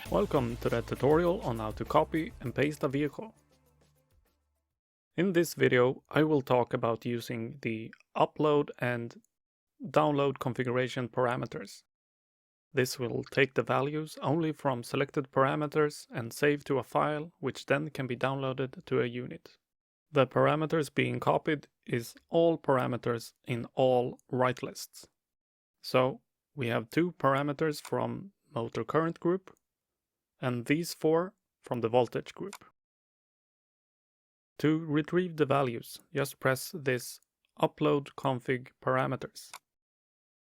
Welcome to the tutorial on how to copy and paste a vehicle. In this video, I will talk about using the upload and download configuration parameters. This will take the values only from selected parameters and save to a file, which then can be downloaded to a unit. The parameters being copied is all parameters in all write lists. So we have two parameters from motor current group and these four from the voltage group. To retrieve the values, just press this upload config parameters.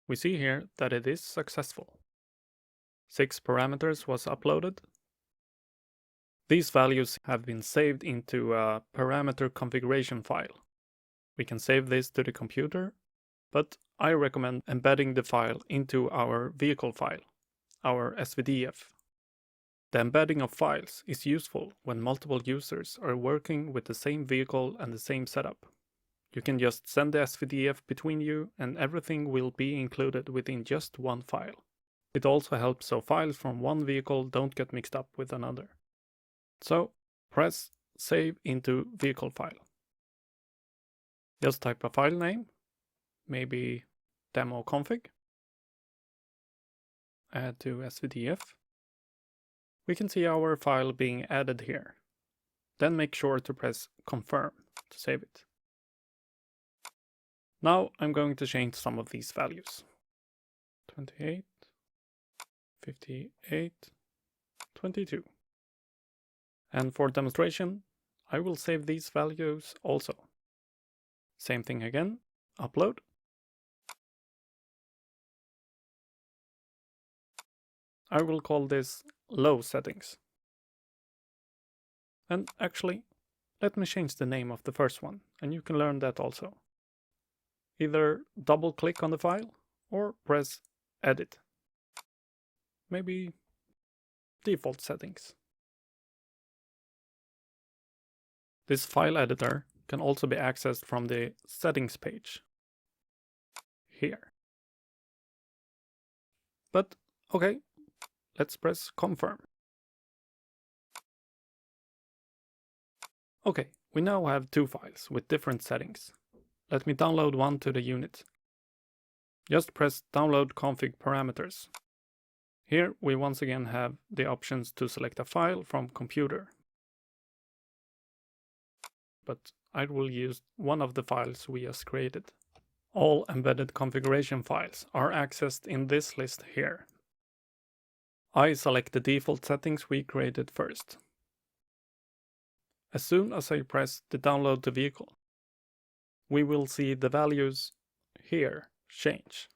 We see here that it is successful. 6 parameters was uploaded. These values have been saved into a parameter configuration file. We can save this to the computer, but I recommend embedding the file into our vehicle file, our SVDF. The embedding of files is useful when multiple users are working with the same vehicle and the same setup. You can just send the SVDF between you and everything will be included within just one file. It also helps so files from one vehicle don't get mixed up with another. So press Save into Vehicle File. Just type a file name, maybe demo config. Add to SVDF. We can see our file being added here. Then make sure to press Confirm to save it. Now I'm going to change some of these values. 28, 58, 22. And for demonstration, I will save these values also. Same thing again, upload. I will call this low settings. And actually, let me change the name of the first one, and you can learn that also. Either double click on the file or press Edit. Maybe default settings. This file editor can also be accessed from the settings page here. But okay, let's press Confirm. Okay, we now have two files with different settings. Let me download one to the unit. Just press Download Config Parameters. Here we once again have the options to select a file from computer. But I will use one of the files we just created. All embedded configuration files are accessed in this list here. I select the default settings we created first. As soon as I press the download to vehicle, we will see the values here change.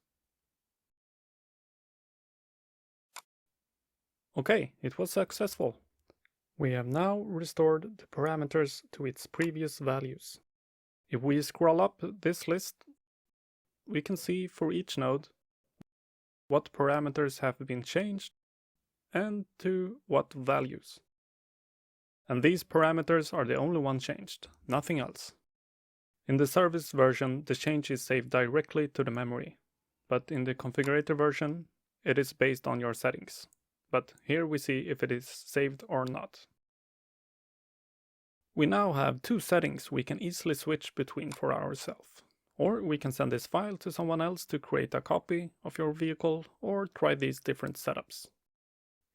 Okay, it was successful. We have now restored the parameters to its previous values. If we scroll up this list, we can see for each node what parameters have been changed and to what values. And these parameters are the only one changed, nothing else. In the service version, the change is saved directly to the memory, but in the configurator version, it is based on your settings. But here we see if it is saved or not. We now have two settings we can easily switch between for ourselves. Or we can send this file to someone else to create a copy of your vehicle or try these different setups.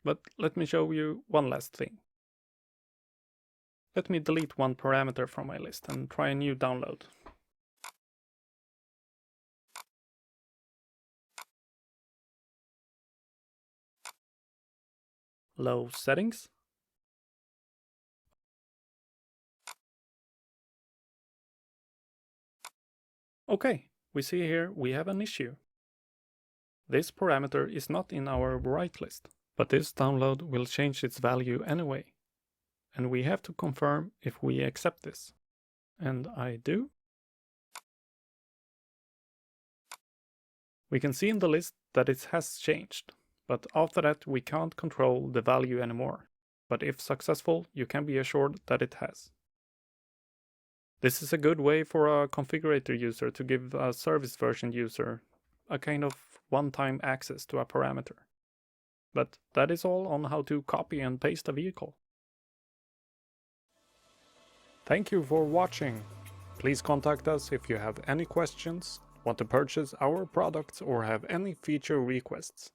But let me show you one last thing. Let me delete one parameter from my list and try a new download. Low settings. Okay, we see here we have an issue. This parameter is not in our write list, but this download will change its value anyway. And we have to confirm if we accept this. And I do. We can see in the list that it has changed, but after that we can't control the value anymore. But if successful, you can be assured that it has. This is a good way for a configurator user to give a service version user a kind of one-time access to a parameter. But that is all on how to copy and paste a vehicle. Thank you for watching. Please contact us if you have any questions, want to purchase our products, or have any feature requests.